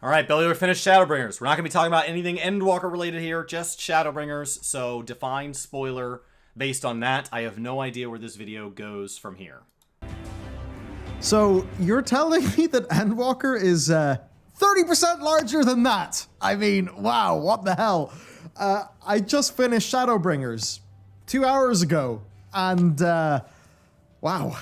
All right, Bellular finished Shadowbringers. We're not going to be talking about anything Endwalker related here, just Shadowbringers. So define spoiler based on that. I have no idea where this video goes from here. So you're telling me that Endwalker is 30% larger than that? I mean, wow, what the hell? I just finished Shadowbringers 2 hours ago, and wow,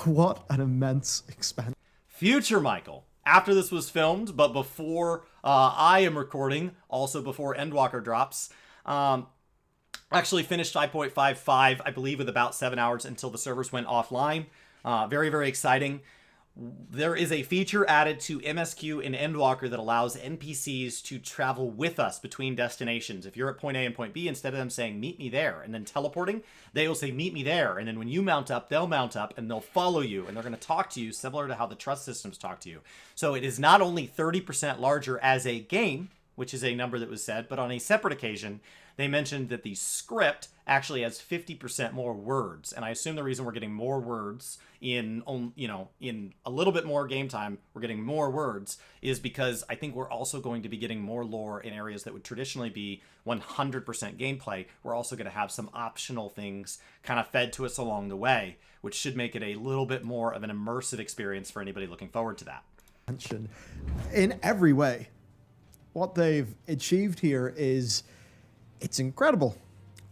what an immense expansion. Future Michael, after this was filmed, but before I am recording, also before Endwalker drops, actually finished 5.55, I believe, with about 7 hours until the servers went offline. Very, very exciting. There is a feature added to MSQ in Endwalker that allows NPCs to travel with us between destinations. If you're at point A and point B, instead of them saying, meet me there, and then teleporting, they will say, meet me there. And then when you mount up, they'll mount up, and they'll follow you, and they're going to talk to you, similar to how the trust systems talk to you. So it is not only 30% larger as a game, which is a number that was said, but on a separate occasion, they mentioned that the script actually has 50% more words. And I assume the reason we're getting more words in a little bit more game time, we're getting more words, is because I think we're also going to be getting more lore in areas that would traditionally be 100% gameplay. We're also going to have some optional things kind of fed to us along the way, which should make it a little bit more of an immersive experience for anybody looking forward to that. In every way, what they've achieved here is, it's incredible.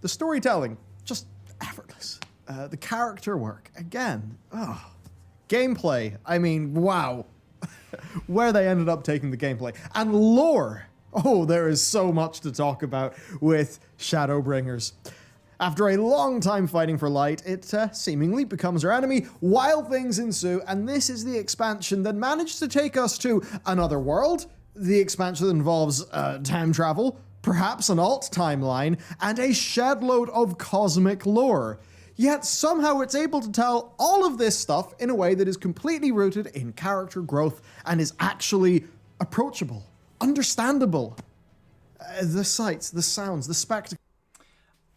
The storytelling, just effortless. The character work, again, gameplay, I mean, wow. Where they ended up taking the gameplay. And lore. Oh, there is so much to talk about with Shadowbringers. After a long time fighting for light, it seemingly becomes our enemy. Wild things ensue, and this is the expansion that managed to take us to another world. The expansion that involves time travel, perhaps an alt timeline, and a shed load of cosmic lore. Yet somehow it's able to tell all of this stuff in a way that is completely rooted in character growth and is actually approachable, understandable. The sights, the sounds, the spectacle.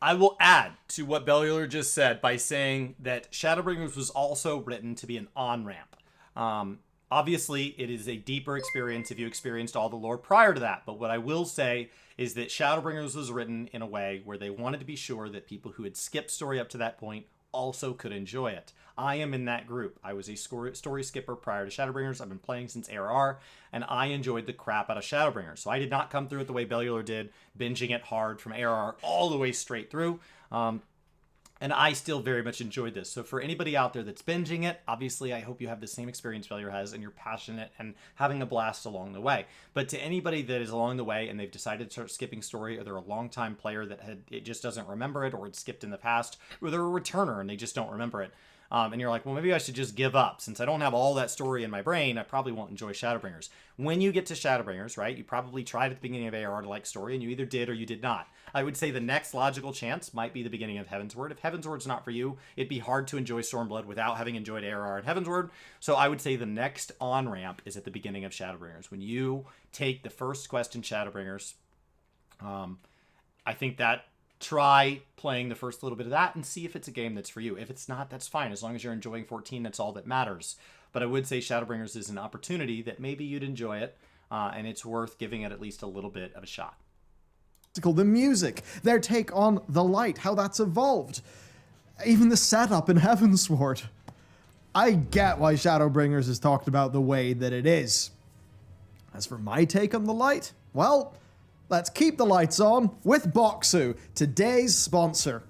I will add to what Bellular just said by saying that Shadowbringers was also written to be an on-ramp. Obviously, it is a deeper experience if you experienced all the lore prior to that, but what I will say is that Shadowbringers was written in a way where they wanted to be sure that people who had skipped story up to that point also could enjoy it. I am in that group. I was a story skipper prior to Shadowbringers. I've been playing since ARR, and I enjoyed the crap out of Shadowbringers. So I did not come through it the way Bellular did, binging it hard from ARR all the way straight through. And I still very much enjoyed this. So for anybody out there that's binging it, obviously I hope you have the same experience Bellular has and you're passionate and having a blast along the way. But to anybody that is along the way and they've decided to start skipping story, or they're a long-time player that it just doesn't remember it, or it's skipped in the past, or they're a returner and they just don't remember it, and you're like, well, maybe I should just give up. Since I don't have all that story in my brain, I probably won't enjoy Shadowbringers. When you get to Shadowbringers, right, you probably tried at the beginning of AR to like story, and you either did or you did not. I would say the next logical chance might be the beginning of Heavensward. If Heavensward's not for you, it'd be hard to enjoy Stormblood without having enjoyed ARR and Heavensward. So I would say the next on-ramp is at the beginning of Shadowbringers. When you take the first quest in Shadowbringers, I think that try playing the first little bit of that and see if it's a game that's for you. If it's not, that's fine. As long as you're enjoying 14, that's all that matters. But I would say Shadowbringers is an opportunity that maybe you'd enjoy it, and it's worth giving it at least a little bit of a shot. The music, their take on the light, how that's evolved. Even the setup in Heavensward. I get why Shadowbringers is talked about the way that it is. As for my take on the light, well, let's keep the lights on with Boxu, today's sponsor.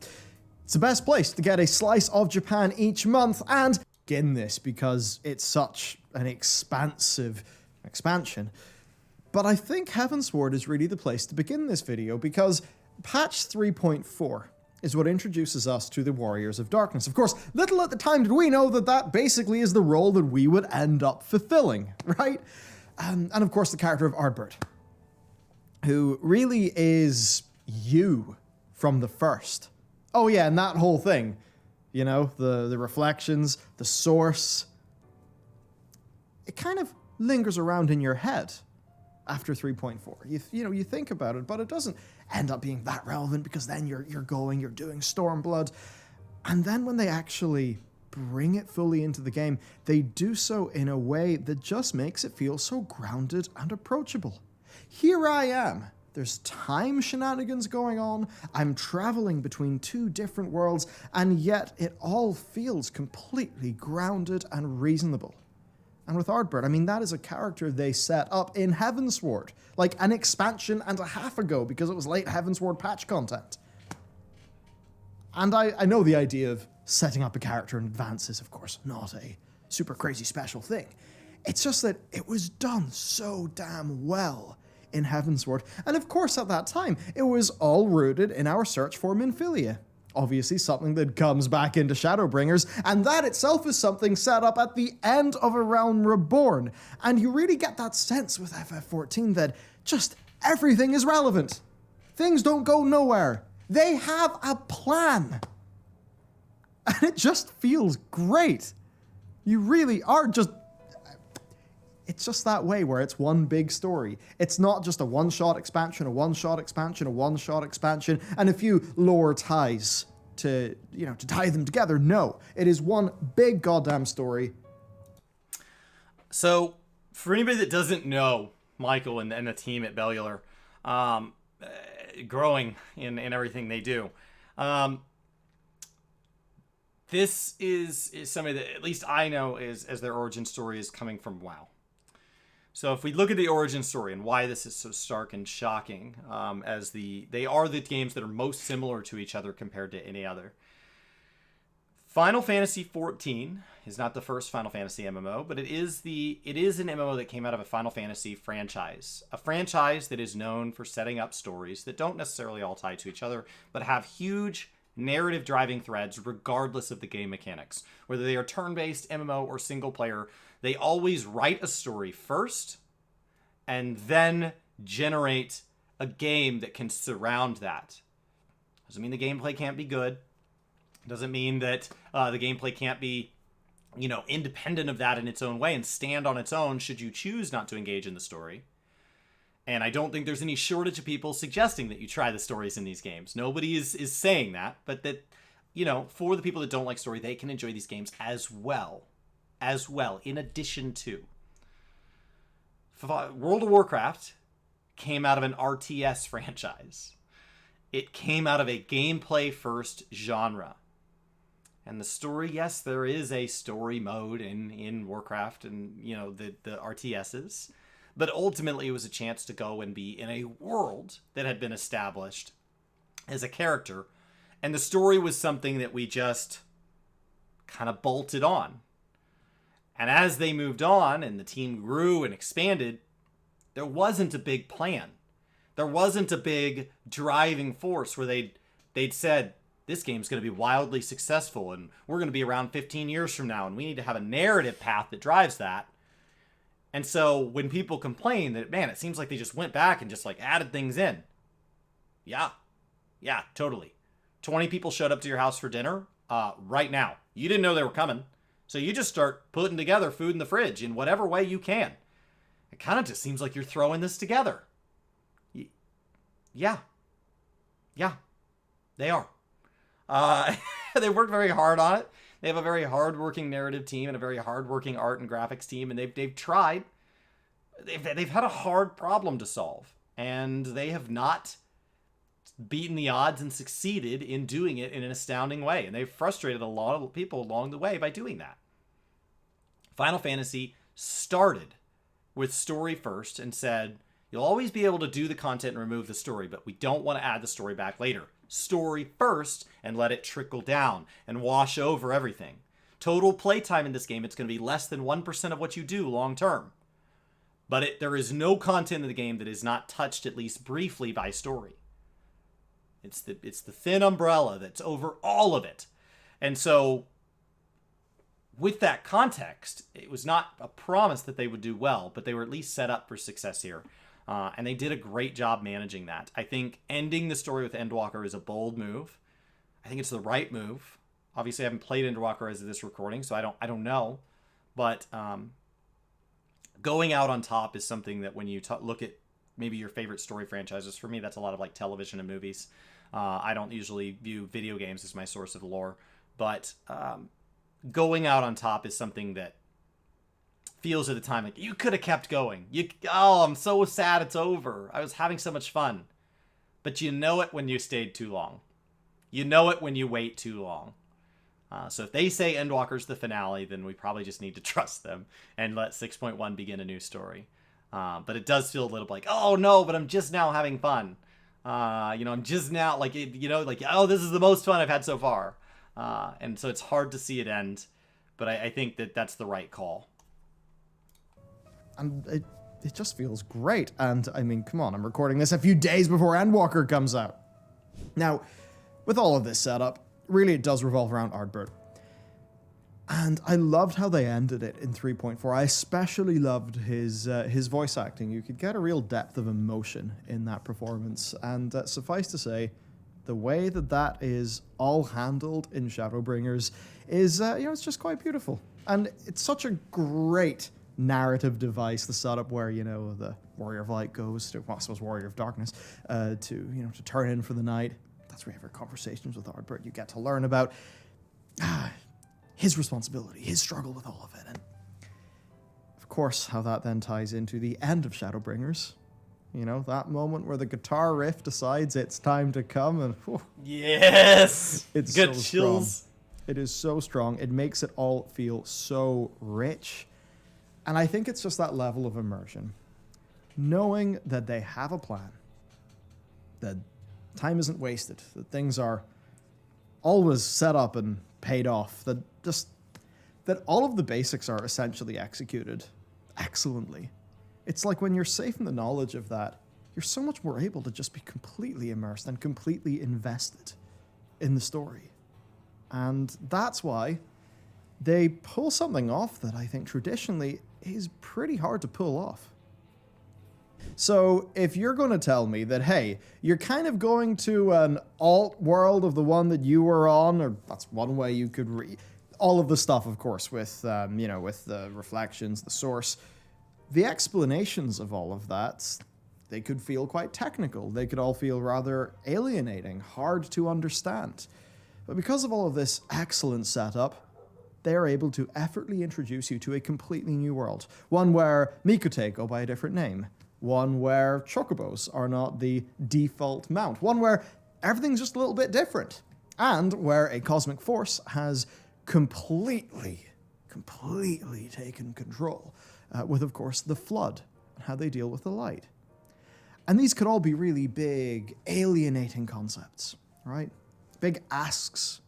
It's the best place to get a slice of Japan each month, and begin this because it's such an expansive expansion. But I think Heavensward is really the place to begin this video because patch 3.4 is what introduces us to the Warriors of Darkness. Of course, little at the time did we know that that basically is the role that we would end up fulfilling, right? And of course, the character of Ardbert, who really is you from the first. Oh yeah, and that whole thing, you know, the reflections, the source, it kind of lingers around in your head after 3.4. You think about it, but it doesn't end up being that relevant because then you're doing Stormblood. And then when they actually bring it fully into the game, they do so in a way that just makes it feel so grounded and approachable. Here I am. There's time shenanigans going on. I'm traveling between two different worlds, and yet it all feels completely grounded and reasonable. And with Ardbert, I mean, that is a character they set up in Heavensward, like an expansion and a half ago, because it was late Heavensward patch content. And I know the idea of setting up a character in advance is, of course, not a super crazy special thing. It's just that it was done so damn well in Heavensward. And of course, at that time, it was all rooted in our search for Minfilia. Obviously, something that comes back into Shadowbringers, and that itself is something set up at the end of A Realm Reborn. And you really get that sense with FF14 that just everything is relevant. Things don't go nowhere. They have a plan. And it just feels great. You really are just... It's just that way where it's one big story. It's not just a one-shot expansion, a one-shot expansion, a one-shot expansion, and a few lore ties to tie them together. No, it is one big goddamn story. So, for anybody that doesn't know Michael and the team at Bellular, growing in everything they do, this is somebody that at least I know as their origin story is coming from WoW. So if we look at the origin story and why this is so stark and shocking, they are the games that are most similar to each other compared to any other. Final Fantasy XIV is not the first Final Fantasy MMO, but it is an MMO that came out of a Final Fantasy franchise. A franchise that is known for setting up stories that don't necessarily all tie to each other, but have huge narrative driving threads regardless of the game mechanics. Whether they are turn-based, MMO, or single player, they always write a story first and then generate a game that can surround that. Doesn't mean the gameplay can't be good. Doesn't mean that the gameplay can't be, independent of that in its own way and stand on its own should you choose not to engage in the story. And I don't think there's any shortage of people suggesting that you try the stories in these games. Nobody is saying that, but that, for the people that don't like story, they can enjoy these games as well, in addition to. World of Warcraft came out of an RTS franchise. It came out of a gameplay-first genre. And the story, yes, there is a story mode in Warcraft and, the RTSs. But ultimately, it was a chance to go and be in a world that had been established as a character. And the story was something that we just kind of bolted on. And as they moved on and the team grew and expanded, there wasn't a big plan. There wasn't a big driving force where they'd said, this game's going to be wildly successful and we're going to be around 15 years from now and we need to have a narrative path that drives that. And so when people complain that, man, it seems like they just went back and just added things in. Yeah, totally. 20 people showed up to your house for dinner right now. You didn't know they were coming. So you just start putting together food in the fridge in whatever way you can. It kind of just seems like you're throwing this together. Yeah, they are. They worked very hard on it. They have a very hard-working narrative team and a very hard-working art and graphics team, and they've tried. They've had a hard problem to solve, and they have not beaten the odds and succeeded in doing it in an astounding way, and they've frustrated a lot of people along the way by doing that. Final Fantasy started with story first and said, you'll always be able to do the content and remove the story, but we don't want to add the story back later. Story first and let it trickle down and wash over everything. Total playtime in this game, it's going to be less than 1% of what you do long term. But there is no content in the game that is not touched at least briefly by story. It's the thin umbrella that's over all of it. And so with that context, it was not a promise that they would do well, but they were at least set up for success here. And they did a great job managing that. I think ending the story with Endwalker is a bold move. I think it's the right move. Obviously, I haven't played Endwalker as of this recording, so I don't know. But going out on top is something that when you look at maybe your favorite story franchises, for me, that's a lot of television and movies. I don't usually view video games as my source of lore. But going out on top is something that feels at the time like you could have kept going. Oh, I'm so sad it's over. I was having so much fun. But you know it when you stayed too long. You know it when you wait too long. So if they say Endwalker's the finale, then we probably just need to trust them and let 6.1 begin a new story. But it does feel a little like, oh no, but I'm just now having fun. I'm just now oh, this is the most fun I've had so far. And so it's hard to see it end, but I think that that's the right call. And it just feels great. And I mean, come on, I'm recording this a few days before Endwalker comes out. Now, with all of this setup, really it does revolve around Ardbert. And I loved how they ended it in 3.4. I especially loved his voice acting. You could get a real depth of emotion in that performance. And suffice to say, the way that is all handled in Shadowbringers is, it's just quite beautiful. And it's such a great narrative device, the setup where, the Warrior of Light goes to, well, I suppose Warrior of Darkness, to turn in for the night. That's where you have your conversations with Ardbert. You get to learn about his responsibility, his struggle with all of it. And of course, how that then ties into the end of Shadowbringers. That moment where the guitar riff decides it's time to come, and yes, it's good so chills. Strong. It is so strong. It makes it all feel so rich. And I think it's just that level of immersion. Knowing that they have a plan, that time isn't wasted, that things are always set up and paid off, that all of the basics are essentially executed excellently. It's like when you're safe in the knowledge of that, you're so much more able to just be completely immersed and completely invested in the story. And that's why they pull something off that I think traditionally is pretty hard to pull off. So if you're going to tell me that, hey, you're kind of going to an alt world of the one that you were on, or that's one way you could read all of the stuff, of course, with with the reflections, the source, the explanations of all of that, they could feel quite technical. They could all feel rather alienating, hard to understand. But because of all of this excellent setup, they are able to effortlessly introduce you to a completely new world. One where Miqo'te go by a different name. One where chocobos are not the default mount. One where everything's just a little bit different. And where a cosmic force has completely taken control. With, of course, the Flood and how they deal with the light. And these could all be really big, alienating concepts, right? Big asks,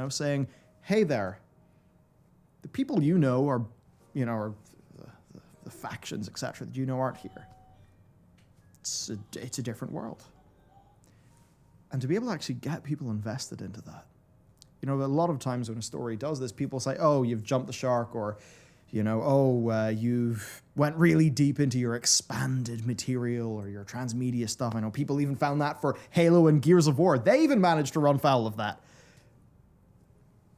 saying, hey there, the people are, the factions, etc., that aren't here. It's a different world. And to be able to actually get people invested into that. A lot of times when a story does this, people say, oh, you've jumped the shark, or, you've went really deep into your expanded material or your transmedia stuff. I know people even found that for Halo and Gears of War. They even managed to run foul of that.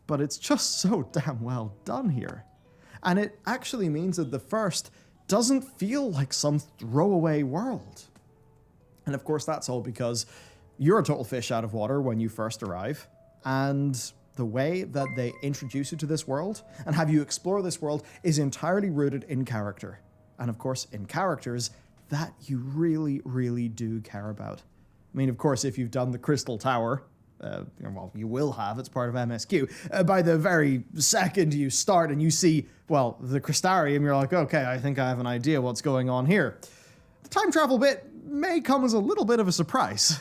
But it's just so damn well done here. And it actually means that the first doesn't feel like some throwaway world. And of course, that's all because you're a total fish out of water when you first arrive. And the way that they introduce you to this world and have you explore this world is entirely rooted in character. And of course, in characters that you really, really do care about. I mean, of course, if you've done the Crystal Tower, you will have, it's part of MSQ. By the very second you start and you see, the Crystarium, you're like, okay, I think I have an idea what's going on here. The time travel bit may come as a little bit of a surprise.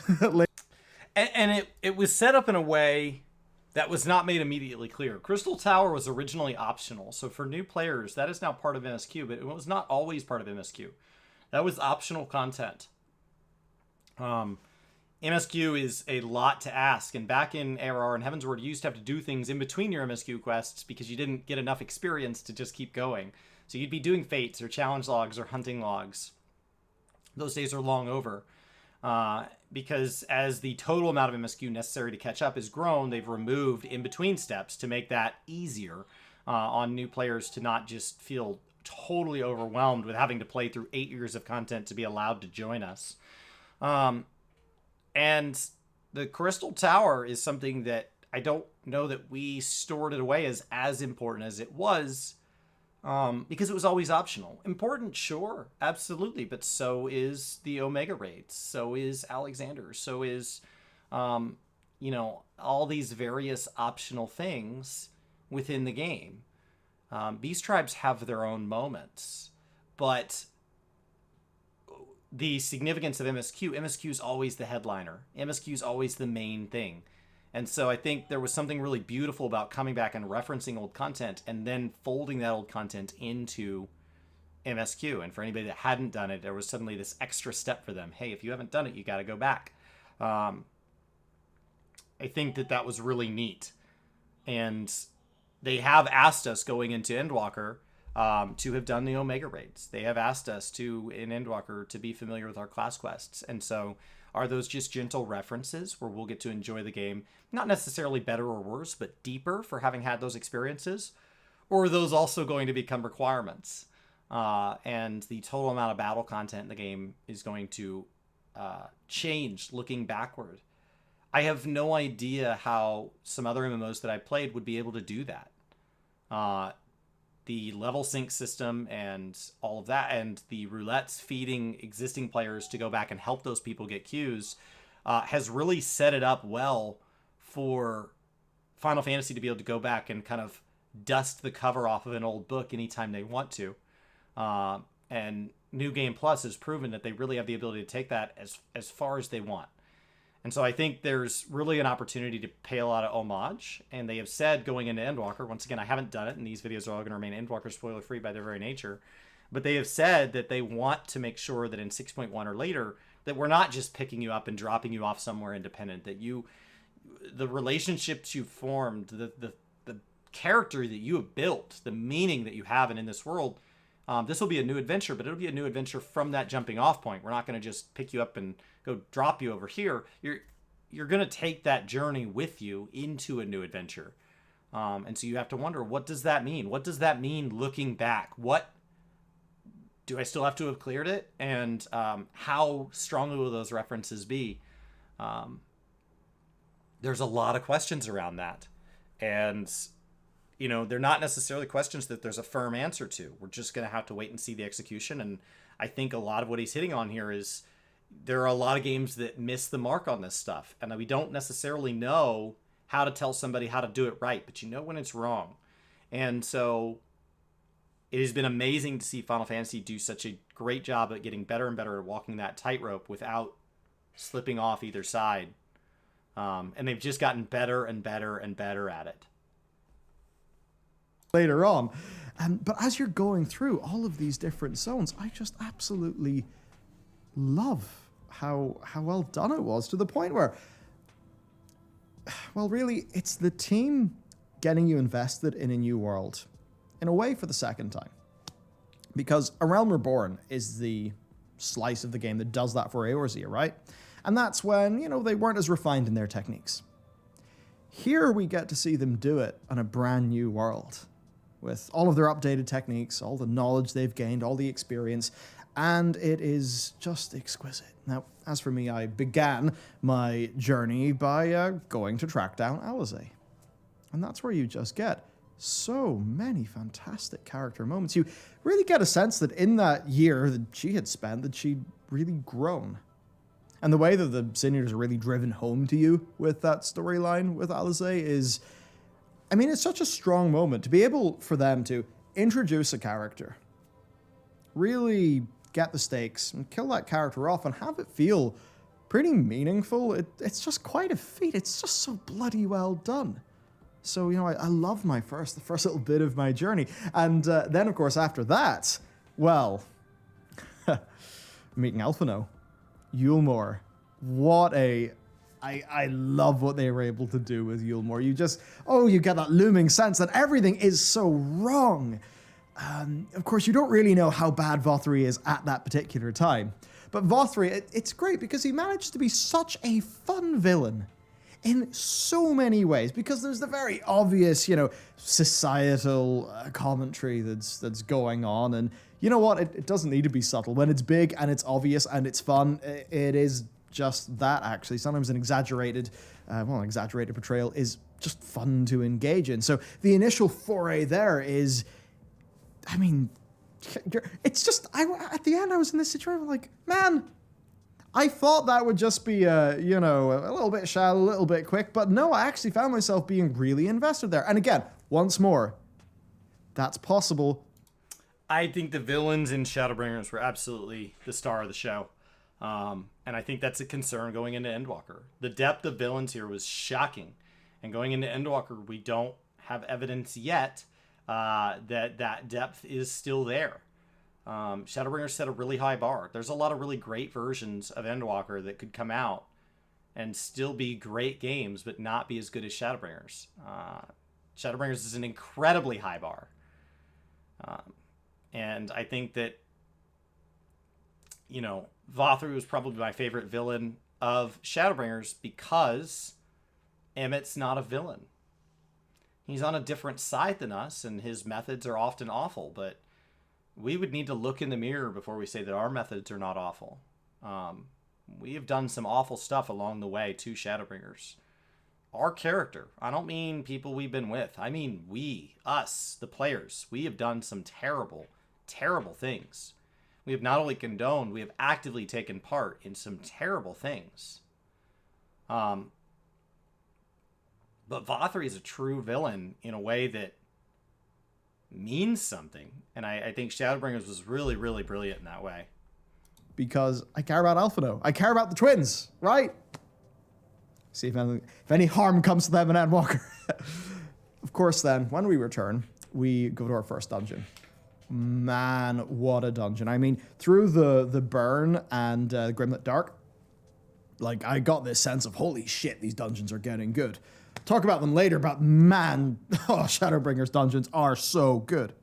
And it was set up in a way that was not made immediately clear. Crystal Tower was originally optional, so for new players, that is now part of MSQ, but it was not always part of MSQ. That was optional content. MSQ is a lot to ask, and back in ARR and Heavensward, you used to have to do things in between your MSQ quests because you didn't get enough experience to just keep going. So you'd be doing fates or challenge logs or hunting logs. Those days are long over. Because as the total amount of MSQ necessary to catch up has grown, they've removed in-between steps to make that easier on new players to not just feel totally overwhelmed with having to play through 8 years of content to be allowed to join us. And the Crystal Tower is something that I don't know that we stored it away as important as it was, because it was always optional. Important, sure, absolutely, but so is the Omega raids, so is Alexander, so is, all these various optional things within the game. Beast tribes have their own moments, but the significance of MSQ is always the headliner. MSQ is always the main thing. And so I think there was something really beautiful about coming back and referencing old content and then folding that old content into MSQ. And for anybody that hadn't done it, there was suddenly this extra step for them. Hey, if you haven't done it, you got to go back. I think that was really neat. And they have asked us going into Endwalker to have done the Omega raids. They have asked us to, in Endwalker, to be familiar with our class quests. And so are those just gentle references where we'll get to enjoy the game, not necessarily better or worse, but deeper for having had those experiences? Or are those also going to become requirements? And the total amount of battle content in the game is going to change looking backward. I have no idea how some other MMOs that I played would be able to do that. The level sync system and all of that, and the roulettes feeding existing players to go back and help those people get queues, has really set it up well for Final Fantasy to be able to go back and kind of dust the cover off of an old book anytime they want to. And New Game Plus has proven that they really have the ability to take that as far as they want. And so I think there's really an opportunity to pay a lot of homage. And they have said going into Endwalker, once again, I haven't done it, and these videos are all going to remain Endwalker spoiler-free by their very nature. But they have said that they want to make sure that in 6.1 or later, that we're not just picking you up and dropping you off somewhere independent. That the relationships you've formed, the character that you have built, the meaning that you have in this world, this will be a new adventure, but it'll be a new adventure from that jumping off point. We're not going to just pick you up and go drop you over here. You're going to take that journey with you into a new adventure. And so you have to wonder, what does that mean? What does that mean looking back? What do I still have to have cleared it? And how strongly will those references be? There's a lot of questions around that. And they're not necessarily questions that there's a firm answer to. We're just going to have to wait and see the execution. And I think a lot of what he's hitting on here is there are a lot of games that miss the mark on this stuff. And we don't necessarily know how to tell somebody how to do it right, but you know when it's wrong. And so it has been amazing to see Final Fantasy do such a great job at getting better and better at walking that tightrope without slipping off either side. And they've just gotten better and better and better at it. Later on. But as you're going through all of these different zones, I just absolutely love how well done it was, to the point where, well, really, it's the team getting you invested in a new world, in a way, for the second time. Because A Realm Reborn is the slice of the game that does that for Eorzea, right? And that's when, they weren't as refined in their techniques. Here we get to see them do it on a brand new world, with all of their updated techniques, all the knowledge they've gained, all the experience, and it is just exquisite. Now, as for me, I began my journey by going to track down Alizé. And that's where you just get so many fantastic character moments. You really get a sense that in that year that she had spent, that she'd really grown. And the way that the seniors are really driven home to you with that storyline with Alizé is, it's such a strong moment to be able for them to introduce a character, really get the stakes and kill that character off and have it feel pretty meaningful. It's just quite a feat. It's just so bloody well done. So, I love the first little bit of my journey. And then, of course, after that, well, meeting Elfino, Yulmore, I love what they were able to do with Yulmore. You get that looming sense that everything is so wrong. Of course, you don't really know how bad Vothri is at that particular time. But Vothri, it's great because he managed to be such a fun villain in so many ways, because there's the very obvious, societal commentary that's going on. And you know what? It doesn't need to be subtle. When it's big and it's obvious and it's fun, it is just that, actually. Sometimes an exaggerated portrayal is just fun to engage in. So the initial foray there is, I mean, it's just, at the end I was in this situation like, man, I thought that would just be, a little bit shallow, a little bit quick, but no, I actually found myself being really invested there. And again, once more, that's possible. I think the villains in Shadowbringers were absolutely the star of the show. And I think that's a concern going into Endwalker. The depth of villains here was shocking. And going into Endwalker, we don't have evidence yet that depth is still there. Shadowbringers set a really high bar. There's a lot of really great versions of Endwalker that could come out and still be great games, but not be as good as Shadowbringers. Shadowbringers is an incredibly high bar. And I think that, Vothru was probably my favorite villain of Shadowbringers because Emmett's not a villain. He's on a different side than us, and his methods are often awful, but we would need to look in the mirror before we say that our methods are not awful. We have done some awful stuff along the way to Shadowbringers. Our character, I don't mean people we've been with. I mean we, us, the players. We have done some terrible, terrible things. We have not only condoned, we have actively taken part in some terrible things. But Vothru is a true villain in a way that means something. And I think Shadowbringers was really, really brilliant in that way. Because I care about Alphino. I care about the twins, right? See if any harm comes to them in Endwalker. Of course, then, when we return, we go to our first dungeon. Man, what a dungeon. I mean, through the burn and Grimlet Dark, like, I got this sense of, holy shit, these dungeons are getting good. Talk about them later, but man, Shadowbringers dungeons are so good.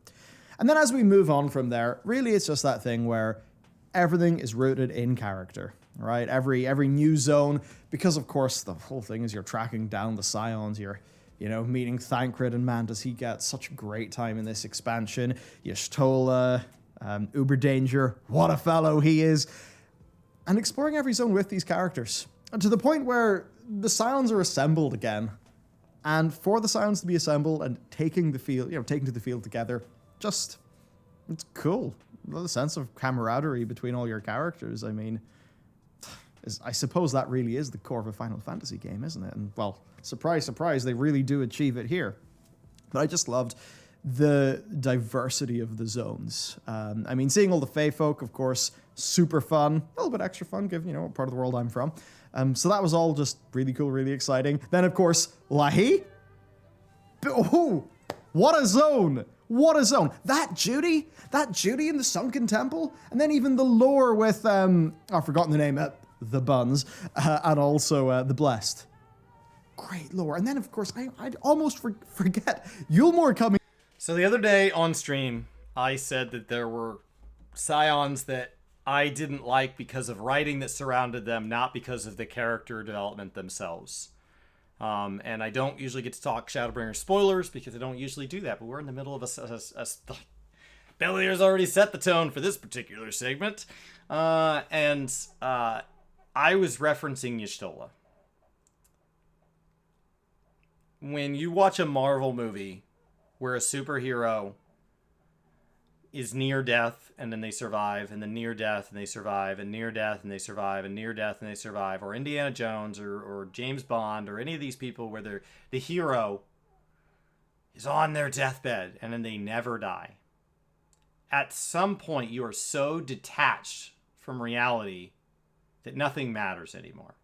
And then as we move on from there, really it's just that thing where everything is rooted in character, right? Every new zone, because of course the whole thing is you're tracking down the Scions, you're meeting Thancred, and man, does he get such a great time in this expansion. Y'shtola, Uber Danger, what a fellow he is. And exploring every zone with these characters. And to the point where the Scions are assembled again. And for the Scions to be assembled and taken to the field together, it's cool. The sense of camaraderie between all your characters, I mean, I suppose that really is the core of a Final Fantasy game, isn't it? And, well, surprise, surprise, they really do achieve it here. But I just loved the diversity of the zones. I mean, seeing all the Fae folk, of course, super fun. A little bit extra fun, given, what part of the world I'm from. So that was all just really cool, really exciting. Then, of course, Lahi. Oh, what a zone! What a zone! That Judy in the Sunken Temple, and then even the lore with, I've forgotten the name, the Buns, and also the Blessed. Great lore. And then, of course, I'd almost forget Yulmore coming. So the other day on stream, I said that there were Scions that I didn't like because of writing that surrounded them, not because of the character development themselves. And I don't usually get to talk Shadowbringer spoilers because I don't usually do that, but we're in the middle of Bellular's already set the tone for this particular segment. I was referencing Y'shtola. When you watch a Marvel movie where a superhero is near death and then they survive, and then near death and they survive, and near death and they survive, and near death and they survive, or Indiana Jones or James Bond or any of these people where the hero is on their deathbed and then they never die. At some point you are so detached from reality that nothing matters anymore.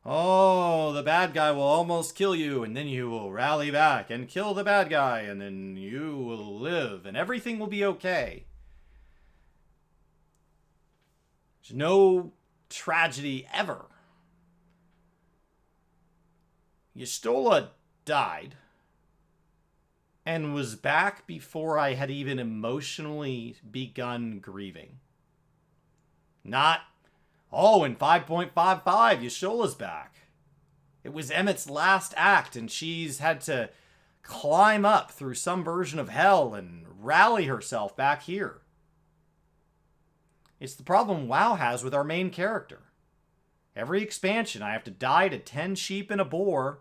Oh, the bad guy will almost kill you, and then you will rally back and kill the bad guy, and then you will live, and everything will be okay. There's no tragedy ever. Y'shtola died and was back before I had even emotionally begun grieving. Not, oh, in 5.55, Y'shtola's back. It was Emmett's last act, and she's had to climb up through some version of hell and rally herself back here. It's the problem WoW has with our main character. Every expansion, I have to die to 10 sheep and a boar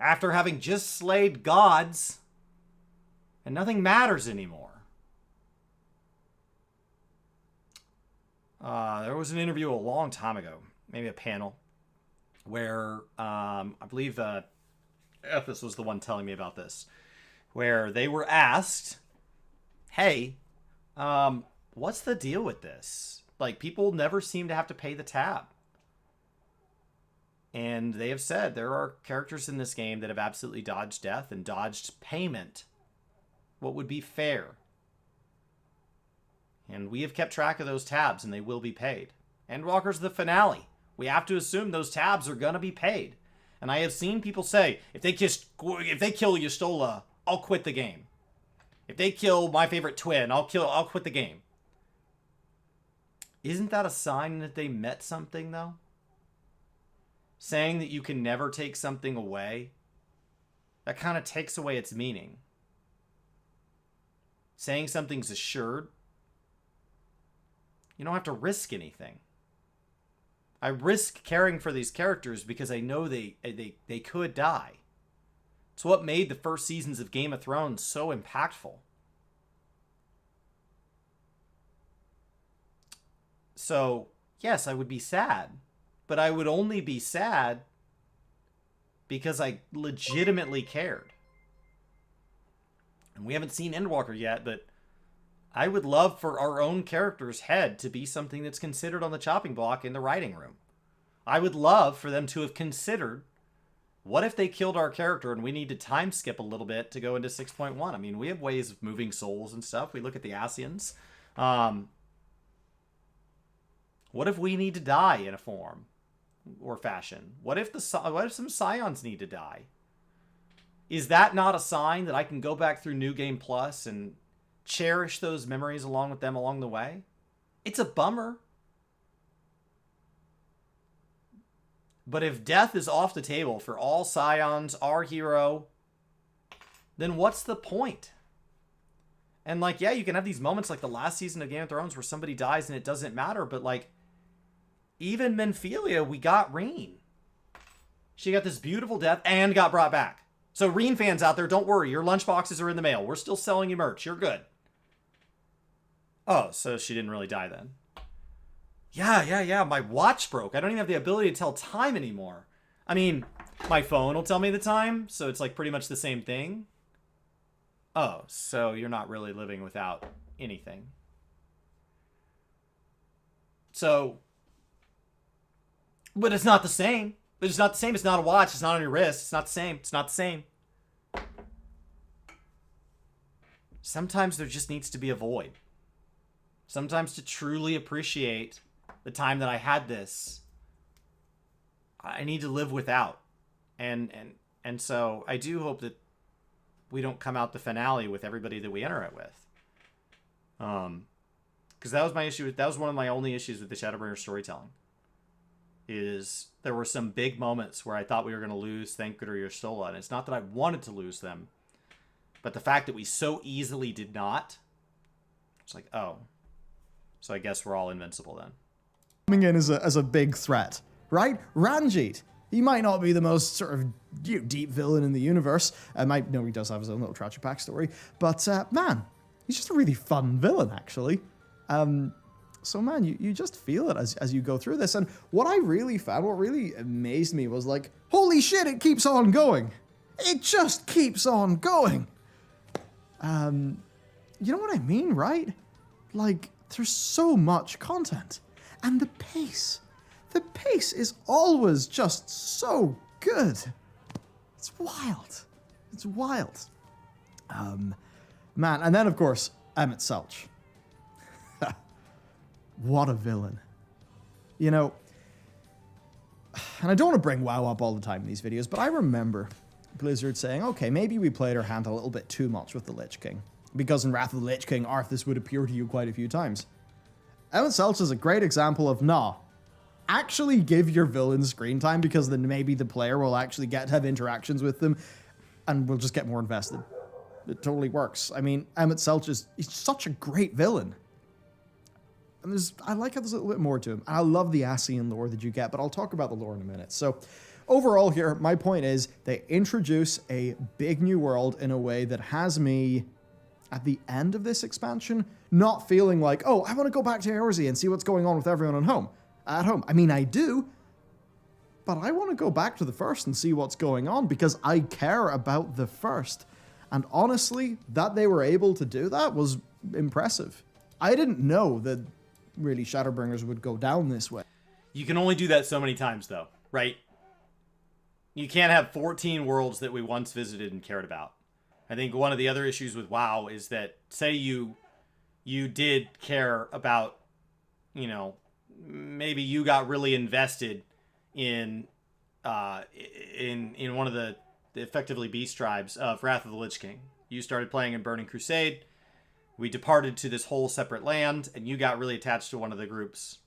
after having just slayed gods, and nothing matters anymore. There was an interview a long time ago, maybe a panel, where I believe Ethos was the one telling me about this, where they were asked, hey, what's the deal with this? Like, people never seem to have to pay the tab. And they have said there are characters in this game that have absolutely dodged death and dodged payment. What would be fair? And we have kept track of those tabs, and they will be paid. Endwalker's the finale. We have to assume those tabs are going to be paid. And I have seen people say, if they kill Y'shtola, I'll quit the game. If they kill my favorite twin, I'll quit the game. Isn't that a sign that they met something, though? Saying that you can never take something away, that kind of takes away its meaning. Saying something's assured, you don't have to risk anything. I risk caring for these characters because I know they could die. It's what made the first seasons of Game of Thrones so impactful. So, yes, I would be sad. But I would only be sad because I legitimately cared. And we haven't seen Endwalker yet, but I would love for our own character's head to be something that's considered on the chopping block in the writing room. I would love for them to have considered, what if they killed our character and we need to time skip a little bit to go into 6.1? I mean, we have ways of moving souls and stuff. We look at the Asians. What if we need to die in a form or fashion? What if some Scions need to die? Is that not a sign that I can go back through New Game Plus and cherish those memories along with them along the way? It's a bummer. But if death is off the table for all Scions, our hero, then what's the point? And like, yeah, you can have these moments like the last season of Game of Thrones where somebody dies and it doesn't matter, but like, even Menphelia, we got Reen. She got this beautiful death and got brought back. So Reen fans out there, don't worry. Your lunchboxes are in the mail. We're still selling you merch. You're good. Oh, so she didn't really die then. Yeah. My watch broke. I don't even have the ability to tell time anymore. I mean, my phone will tell me the time, so it's like pretty much the same thing. Oh, so you're not really living without anything. So, but it's not the same. It's not the same. It's not a watch. It's not on your wrist. It's not the same. It's not the same. Sometimes there just needs to be a void. Sometimes to truly appreciate the time that I had this, I need to live without. And so I do hope that we don't come out the finale with everybody that we enter it with. Because that was my issue. That was one of my only issues with the Shadowbringers storytelling. Is there were some big moments where I thought we were going to lose Thancred or Y'shtola, and it's not that I wanted to lose them, but the fact that we so easily did not, it's like, oh, so I guess we're all invincible then. Coming in as a big threat, right? Ranjit. He might not be the most sort of deep villain in the universe. He does have his own little tragic backstory, but man, he's just a really fun villain, actually. So man, you just feel it as you go through this. And what I really found, what really amazed me was like, holy shit, it keeps on going. It just keeps on going. You know what I mean, right? Like, there's so much content. And the pace is always just so good. It's wild. It's wild. Man, and then of course, Emmett Selch. What a villain. You know, and I don't want to bring WoW up all the time in these videos, but I remember Blizzard saying, okay, maybe we played our hand a little bit too much with the Lich King. Because in Wrath of the Lich King, Arthas would appear to you quite a few times. Emmett Selch is a great example of, actually give your villains screen time, because then maybe the player will actually get to have interactions with them, and we'll just get more invested. It totally works. I mean, Emmett Selch he's such a great villain. And I like how there's a little bit more to him. I love the Ascian lore that you get, but I'll talk about the lore in a minute. So, overall here, my point is they introduce a big new world in a way that has me, at the end of this expansion, not feeling like, oh, I want to go back to Eorzea and see what's going on with everyone at home. I mean, I do, but I want to go back to the first and see what's going on because I care about the first. And honestly, that they were able to do that was impressive. I didn't know that really Shadowbringers would go down this way. You can only do that so many times, though, right? You can't have 14 worlds that we once visited and cared about. I think one of the other issues with WoW is that, say you did care about, you know, maybe you got really invested in one of the effectively beast tribes of Wrath of the Lich King. You started playing in Burning Crusade. We departed to this whole separate land, and you got really attached to one of the groups.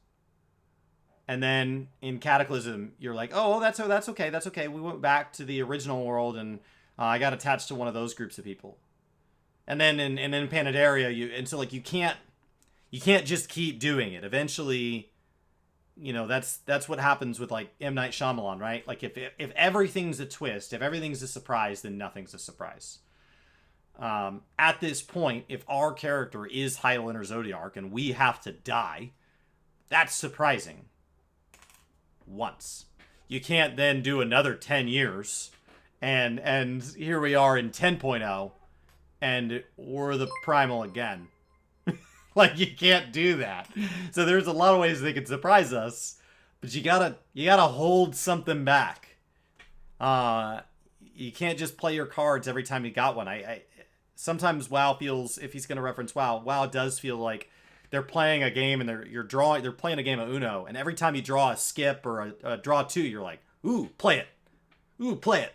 And then in Cataclysm, you're like, oh, that's okay. We went back to the original world, and I got attached to one of those groups of people. And then in Pandaria, you can't just keep doing it. Eventually, you know, that's what happens with like M. Night Shyamalan, right? Like if everything's a twist, if everything's a surprise, then nothing's a surprise. At this point, if our character is Hydaelyn or Zodiark and we have to die, that's surprising. Once. You can't then do another 10 years and here we are in 10.0 and we're the primal again. Like, you can't do that. So there's a lot of ways they could surprise us, but you gotta hold something back. You can't just play your cards every time you got one. I sometimes WoW feels, if he's gonna reference WoW does feel like they're playing a game and they're playing a game of Uno, and every time you draw a skip or a draw two, you're like, ooh, play it. Ooh, play it.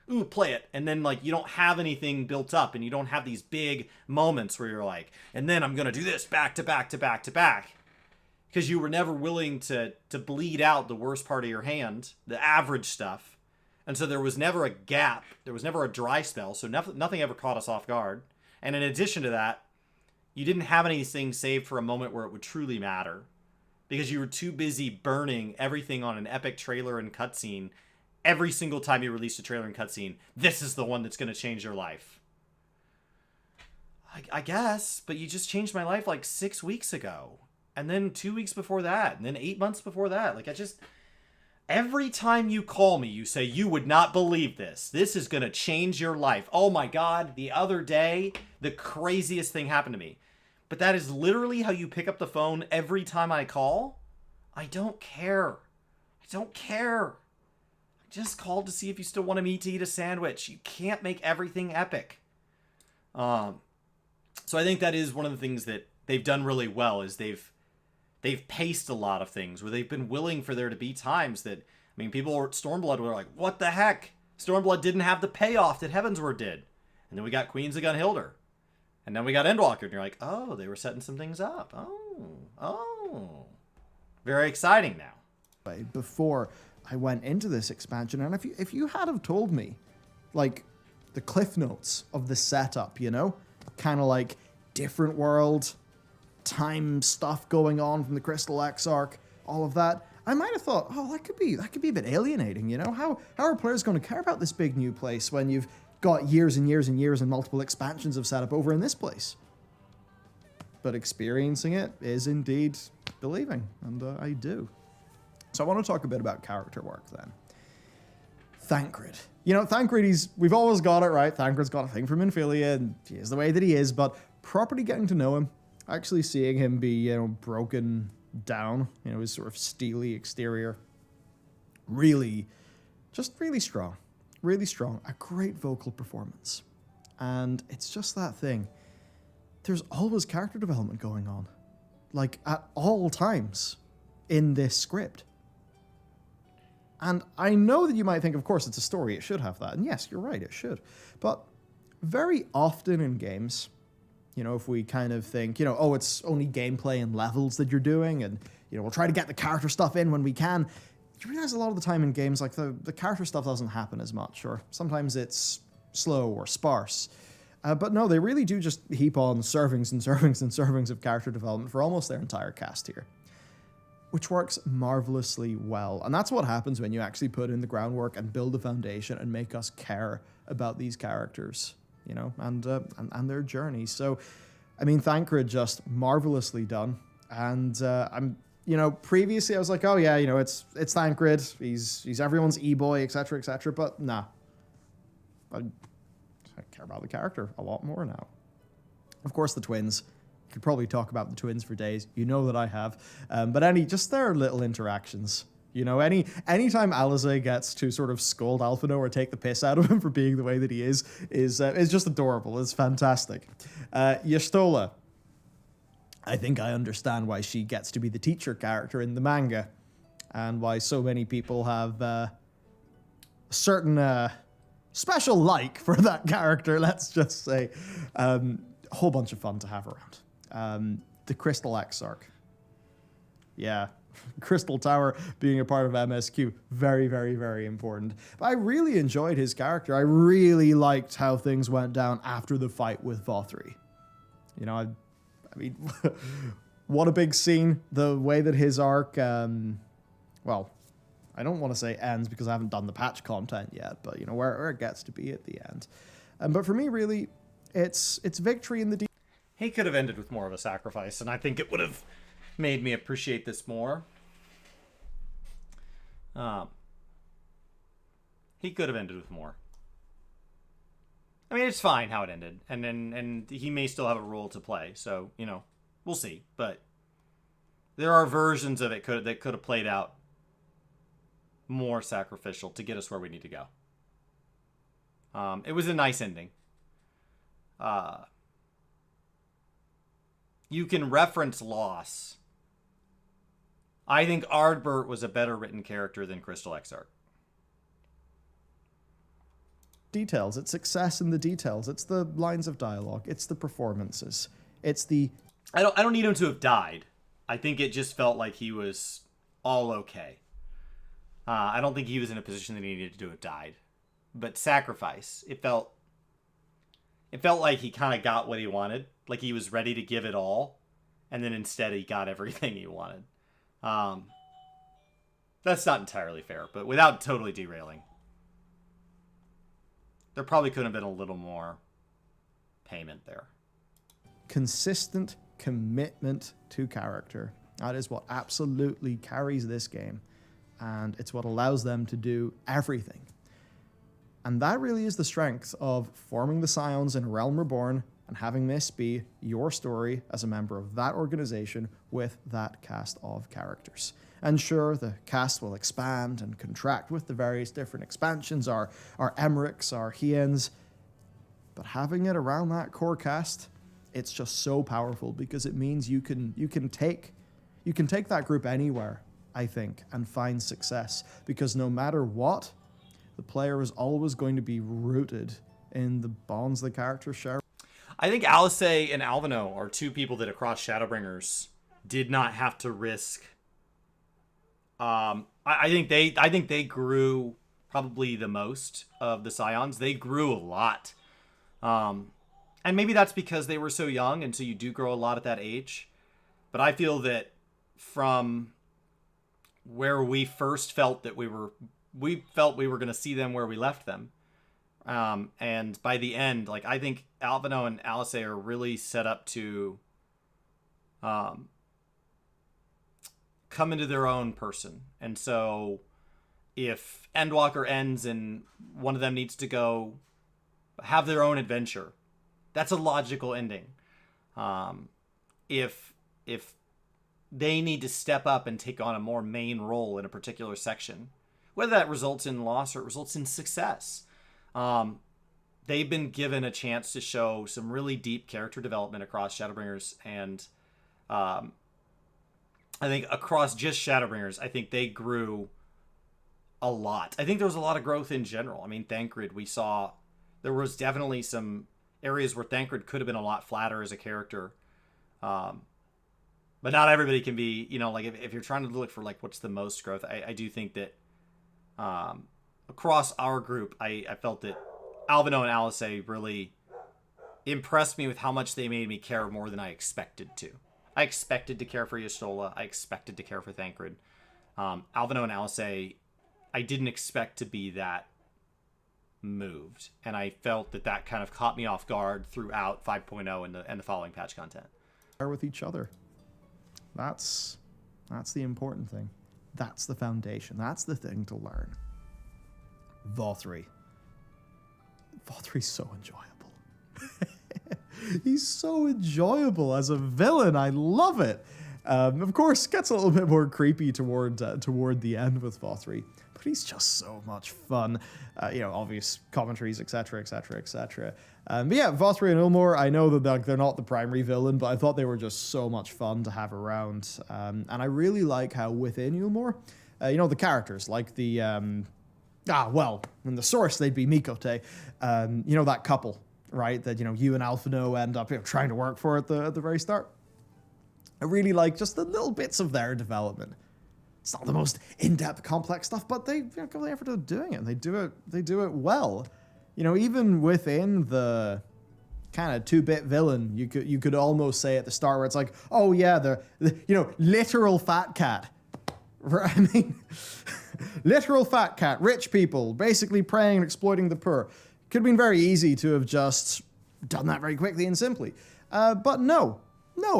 Ooh, play it. And then, like, you don't have anything built up, and you don't have these big moments where you're like, and then I'm going to do this back to back to back to back. Because you were never willing to bleed out the worst part of your hand, the average stuff. And so there was never a gap. There was never a dry spell, so nothing ever caught us off guard. And in addition to that, you didn't have anything saved for a moment where it would truly matter. Because you were too busy burning everything on an epic trailer and cutscene. Every single time you released a trailer and cutscene, this is the one that's going to change your life. I guess, but you just changed my life like 6 weeks ago. And then 2 weeks before that. And then 8 months before that. Like, every time you call me, you say, you would not believe this. This is going to change your life. Oh my God, the other day, the craziest thing happened to me. But that is literally how you pick up the phone every time I call? I don't care. I don't care. Just called to see if you still want me to eat a sandwich. You can't make everything epic. So I think that is one of the things that they've done really well is they've paced a lot of things where they've been willing for there to be times that, I mean, people at Stormblood were like, what the heck? Stormblood didn't have the payoff that Heavensward did. And then we got Queens of Gunhilder. And then we got Endwalker. And you're like, oh, they were setting some things up. Oh. Very exciting now. Before I went into this expansion, and if you had have told me, like, the cliff notes of the setup, you know, kind of like different world, time stuff going on from the Crystal Exarch, all of that, I might have thought, oh, that could be a bit alienating, you know? How are players going to care about this big new place when you've got years and years and years and multiple expansions of setup over in this place? But experiencing it is indeed believing, and I do. So I want to talk a bit about character work then. Thancred. You know, Thancred, we've always got it, right? Thancred's got a thing for Minfilia, and he is the way that he is, but properly getting to know him, actually seeing him be, you know, broken down, you know, his sort of steely exterior, really strong. Really strong. A great vocal performance. And it's just that thing. There's always character development going on. Like, at all times in this script. And I know that you might think, of course, it's a story, it should have that. And yes, you're right, it should. But very often in games, you know, if we kind of think, you know, oh, it's only gameplay and levels that you're doing, and, you know, we'll try to get the character stuff in when we can, you realize a lot of the time in games, like, the character stuff doesn't happen as much, or sometimes it's slow or sparse. But no, they really do just heap on servings and servings and servings of character development for almost their entire cast here. which works marvelously well. And that's what happens when you actually put in the groundwork and build a foundation and make us care about these characters, you know, and their journey. So, I mean, Thancred just marvelously done. And previously I was like, oh yeah, it's Thancred. He's everyone's e-boy, etc., etc. But nah, I care about the character a lot more now. Of course, the twins. Could probably talk about the twins for days. You know that I have. But just their little interactions. Anytime Alisaie gets to sort of scold Alphino or take the piss out of him for being the way that he is just adorable. It's fantastic. Y'shtola. I think I understand why she gets to be the teacher character in the manga, and why so many people have a certain special like for that character, let's just say. A whole bunch of fun to have around. The Crystal Exarch. Yeah. Crystal Tower being a part of MSQ, very, very, very important. But I really enjoyed his character. I really liked how things went down after the fight with Vothri. I mean, what a big scene. The way that his arc, well, I don't want to say ends because I haven't done the patch content yet, but where it gets to be at the end. But for me, really, it's victory in the He could have ended with more of a sacrifice, and I think it would have made me appreciate this more. He could have ended with more. I mean, it's fine how it ended, and he may still have a role to play, so, we'll see. But there are versions of it that could have played out more sacrificial to get us where we need to go. It was a nice ending. You can reference loss. I think Ardbert was a better written character than Crystal Exarch. Details. It's success in the details. It's the lines of dialogue. It's the performances. It's the... I don't need him to have died. I think it just felt like he was all okay. I don't think he was in a position that he needed to have died. But sacrifice. It felt like he kind of got what he wanted. Like he was ready to give it all. And then instead he got everything he wanted. That's not entirely fair, but without totally derailing. There probably could have been a little more payment there. Consistent commitment to character. That is what absolutely carries this game. And it's what allows them to do everything. And that really is the strength of forming the Scions in Realm Reborn and having this be your story as a member of that organization with that cast of characters. And sure, the cast will expand and contract with the various different expansions, our Emmerichs, our Hiens, but having it around that core cast, it's just so powerful because it means you can take that group anywhere, I think, and find success. Because no matter what, the player is always going to be rooted in the bonds the characters share. I think Alisaie and Alphino are two people that across Shadowbringers did not have to risk. I think they grew probably the most of the Scions. They grew a lot. And maybe that's because they were so young, and so you do grow a lot at that age. But I feel that from where we first felt that we were going to see them where we left them. And by the end, like, I think Alphino and Alisaie are really set up to come into their own person. And so if Endwalker ends and one of them needs to go have their own adventure, that's a logical ending. If they need to step up and take on a more main role in a particular section, whether that results in loss or it results in success, they've been given a chance to show some really deep character development across Shadowbringers, and I think across just Shadowbringers, I think they grew a lot. I think there was a lot of growth in general. I mean, Thancred, we saw there was definitely some areas where Thancred could have been a lot flatter as a character. But not everybody can be, like if you're trying to look for like what's the most growth, I do think that across our group, I felt that Alphino and Alisaie really impressed me with how much they made me care more than I expected to. I expected to care for Y'shtola. I expected to care for Thancred. Alvino and Alice, I didn't expect to be that moved, and I felt that kind of caught me off guard throughout 5.0 and the following patch content. With each other. That's the important thing. That's the foundation. That's the thing to learn. Vothri. Vothri's so enjoyable. He's so enjoyable as a villain. I love it. Of course, gets a little bit more creepy toward the end with Vothri, but he's just so much fun. Obvious commentaries, etc., etc., etc. But yeah, Vothri and Ulmor, I know that they're not the primary villain, but I thought they were just so much fun to have around. And I really like how within Ulmor, the characters, like the... in the source, they'd be Mikote. That couple, right? That, you and Alphino end up trying to work for at the very start. I really like just the little bits of their development. It's not the most in-depth, complex stuff, but they go the effort of doing it. They do it well. Even within the kind of 2-bit villain, you could almost say at the start where it's like, oh yeah, the literal fat cat. I mean, literal fat cat, rich people, basically preying and exploiting the poor. Could have been very easy to have just done that very quickly and simply. But no,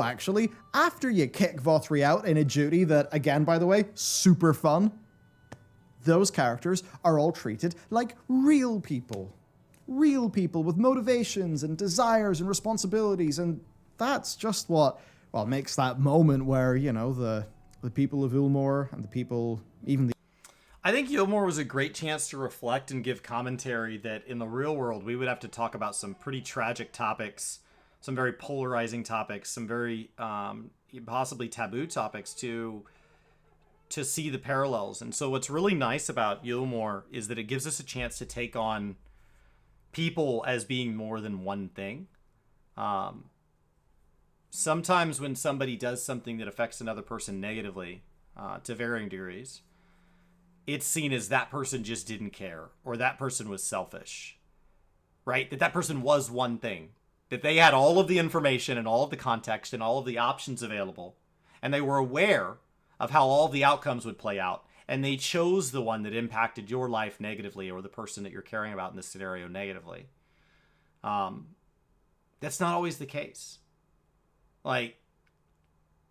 actually, after you kick Vothri out in a duty that, again, by the way, super fun, those characters are all treated like real people. Real people with motivations and desires and responsibilities, and that's just what makes that moment where, the people of Ulmor and the people, even the... I think Ulmor was a great chance to reflect and give commentary that in the real world we would have to talk about some pretty tragic topics, some very polarizing topics, some very possibly taboo topics to see the parallels. And so what's really nice about Ulmor is that it gives us a chance to take on people as being more than one thing. Sometimes when somebody does something that affects another person negatively, to varying degrees, it's seen as that person just didn't care, or that person was selfish, right? That person was one thing, that they had all of the information and all of the context and all of the options available, and they were aware of how all of the outcomes would play out, and they chose the one that impacted your life negatively, or the person that you're caring about in this scenario negatively. That's not always the case. Like,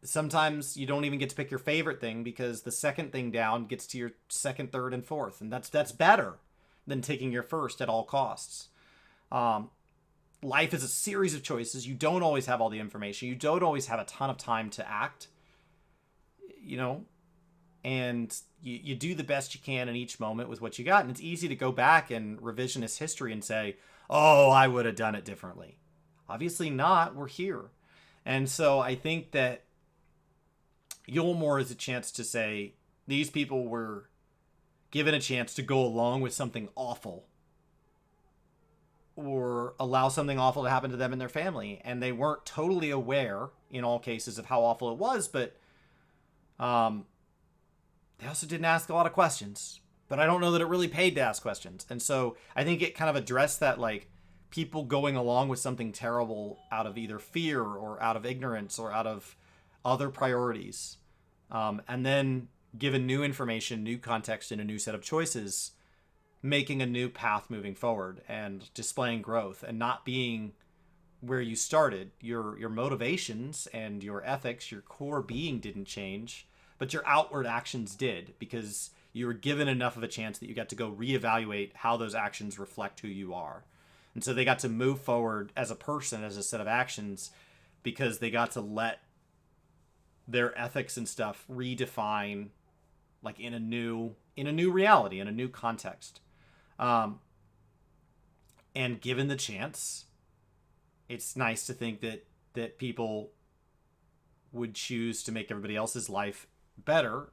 sometimes you don't even get to pick your favorite thing because the second thing down gets to your second, third, and fourth. And that's better than taking your first at all costs. Life is a series of choices. You don't always have all the information. You don't always have a ton of time to act, and you do the best you can in each moment with what you got. And it's easy to go back and revisionist history and say, oh, I would have done it differently. Obviously not. We're here. And so I think that Ulmor is a chance to say these people were given a chance to go along with something awful or allow something awful to happen to them and their family. And they weren't totally aware in all cases of how awful it was, but they also didn't ask a lot of questions. But I don't know that it really paid to ask questions. And so I think it kind of addressed that, like, people going along with something terrible out of either fear or out of ignorance or out of other priorities. And then given new information, new context, and a new set of choices, making a new path moving forward and displaying growth and not being where you started. Your motivations and your ethics, your core being didn't change, but your outward actions did, because you were given enough of a chance that you got to go reevaluate how those actions reflect who you are. And so they got to move forward as a person, as a set of actions, because they got to let their ethics and stuff redefine, like, in a new reality, in a new context. And given the chance, it's nice to think that people would choose to make everybody else's life better,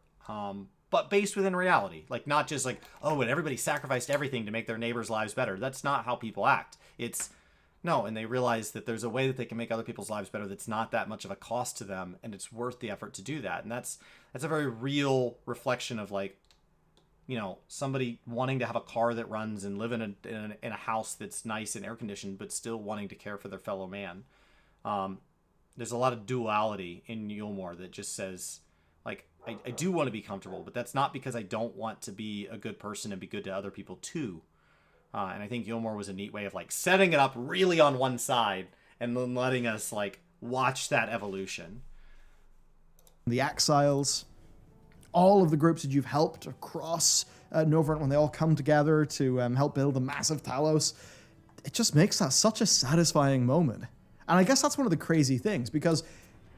but based within reality. Like, not just like, oh, and everybody sacrificed everything to make their neighbors' lives better. That's not how people act. It's no, and they realize that there's a way that they can make other people's lives better that's not that much of a cost to them, and it's worth the effort to do that. And that's a very real reflection of, like, somebody wanting to have a car that runs and live in a house that's nice and air conditioned, but still wanting to care for their fellow man. there's a lot of duality in Yulmore that just says, like, I do want to be comfortable, but that's not because I don't want to be a good person and be good to other people too. And I think Yulmore was a neat way of like setting it up really on one side and then letting us like watch that evolution. The Exiles, all of the groups that you've helped across Novrent when they all come together to help build the massive Talos, it just makes that such a satisfying moment. And I guess that's one of the crazy things, because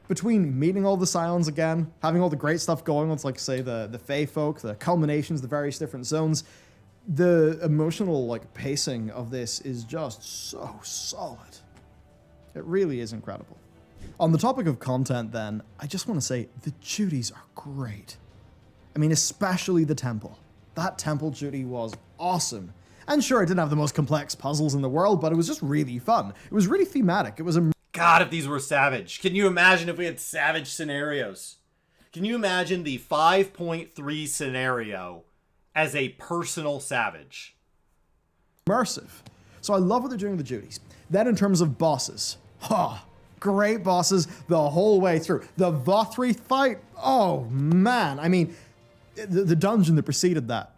between meeting all the Scions again, having all the great stuff going with, like, say, the Fae folk, the culminations, the various different zones, the emotional, like, pacing of this is just so solid. It really is incredible. On the topic of content, then, I just want to say the duties are great. I mean, especially the temple. That temple duty was awesome. And sure, it didn't have the most complex puzzles in the world, but it was just really fun. It was really thematic. It was a God, if these were Savage. Can you imagine if we had Savage scenarios? Can you imagine the 5.3 scenario as a personal Savage? immersive. So I love what they're doing with the duties. Then in terms of bosses, great bosses the whole way through. The Vothri fight, oh man. I mean, the dungeon that preceded that.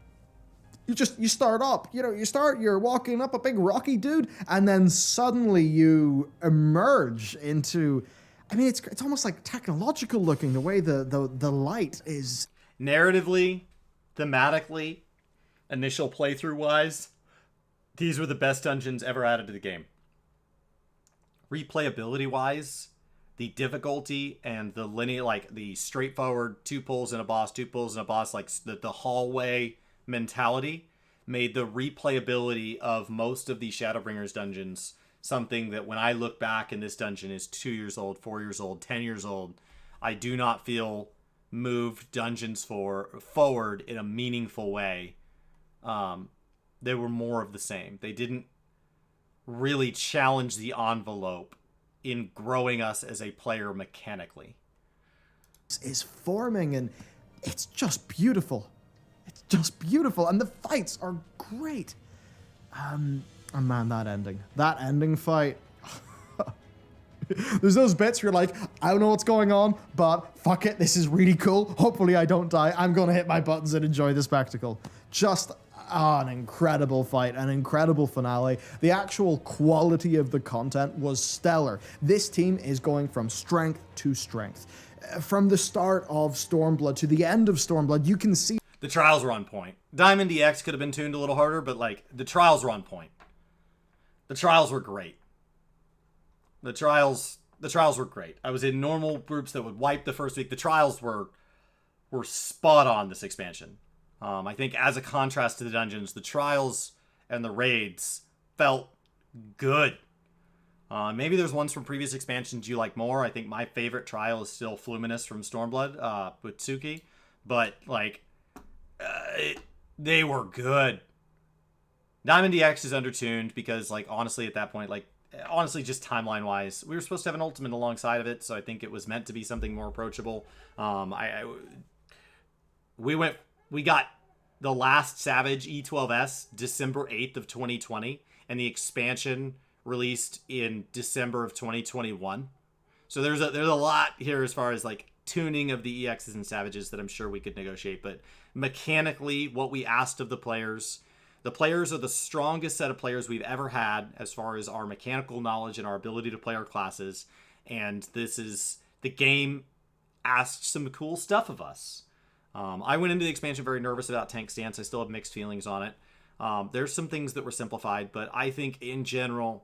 You start up, you're walking up a big rocky dude, and then suddenly you emerge into, I mean, it's almost like technological looking, the way the light is. Narratively, thematically, initial playthrough wise, these were the best dungeons ever added to the game. Replayability wise, the difficulty and the linear, like the straightforward 2 pulls and a boss, 2 pulls and a boss, like the hallway mentality made the replayability of most of the Shadowbringers dungeons something that when I look back and this dungeon is 2 years old, 4 years old, 10 years old, I do not feel moved dungeons forward in a meaningful way. They were more of the same. They didn't really challenge the envelope in growing us as a player mechanically. Is forming, and it's just beautiful. It's just beautiful, and the fights are great. And man, that ending fight. There's those bits where you're like, I don't know what's going on, but fuck it, this is really cool. Hopefully I don't die. I'm gonna hit my buttons and enjoy the spectacle. Just an incredible fight, an incredible finale. The actual quality of the content was stellar. This team is going from strength to strength. From the start of Stormblood to the end of Stormblood, you can see the trials were on point. Diamond EX could have been tuned a little harder, but like the trials were on point. The trials were great. The trials were great. I was in normal groups that would wipe the first week. The trials were spot on this expansion. I think as a contrast to the dungeons, the trials and the raids felt good. Maybe there's ones from previous expansions you like more. I think my favorite trial is still Fluminous from Stormblood with Tsuki. But, like, they were good. Diamond DX is undertuned because, like, honestly, at that point, like, just timeline-wise, we were supposed to have an ultimate alongside of it, so I think it was meant to be something more approachable. We got the last Savage E12S December 8th of 2020, and the expansion released in December of 2021. So there's a lot here as far as like tuning of the EXs and Savages that I'm sure we could negotiate. But mechanically, what we asked of the players are the strongest set of players we've ever had as far as our mechanical knowledge and our ability to play our classes. And the game asked some cool stuff of us. I went into the expansion very nervous about tank stance. I still have mixed feelings on it. There's some things that were simplified, but I think in general,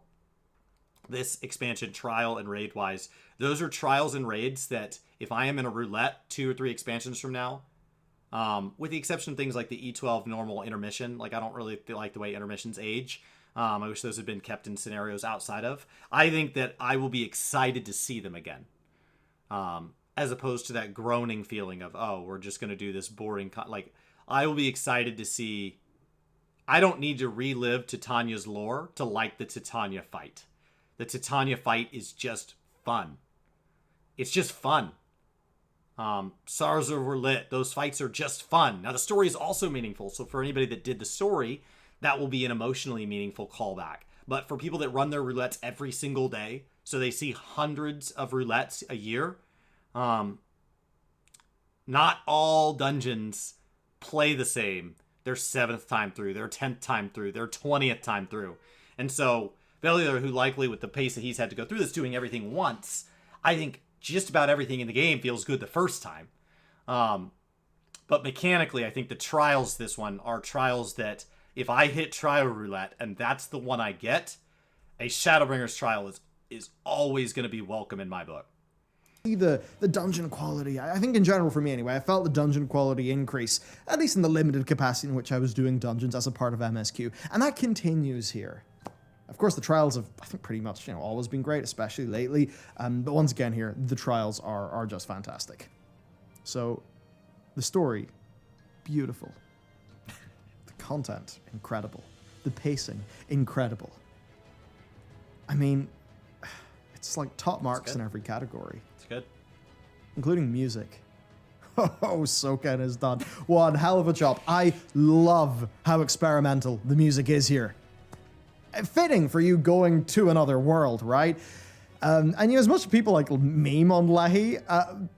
this expansion, trial and raid wise, those are trials and raids that if I am in a roulette 2 or 3 expansions from now, with the exception of things like the E12 normal intermission, like I don't really like the way intermissions age. I wish those had been kept in scenarios outside of. I think that I will be excited to see them again. As opposed to that groaning feeling of, oh, we're just going to do this boring... I will be excited to see... I don't need to relive Titania's lore to like the Titania fight. The Titania fight is just fun. It's just fun. SARS were lit. Those fights are just fun. Now, the story is also meaningful, so for anybody that did the story, that will be an emotionally meaningful callback. But for people that run their roulettes every single day, so they see hundreds of roulettes a year. Not all dungeons play the same their 7th time through, their 10th time through, their 20th time through. And so Bellular, who likely with the pace that he's had to go through this, doing everything once, I think just about everything in the game feels good the first time. But mechanically, I think the trials this one are trials that if I hit trial roulette and that's the one I get, a Shadowbringers trial is always going to be welcome in my book. The dungeon quality, I think in general for me anyway, I felt the dungeon quality increase, at least in the limited capacity in which I was doing dungeons as a part of MSQ, and that continues here. Of course, the trials have, I think, pretty much, always been great, especially lately, but once again here, the trials are just fantastic. So, the story, beautiful. The content, incredible. The pacing, incredible. I mean, it's like top marks in every category. It's good. Including music. Oh, Soken has done one hell of a job. I love how experimental the music is here. Fitting for you going to another world, right? And as much as people like meme on Lehi,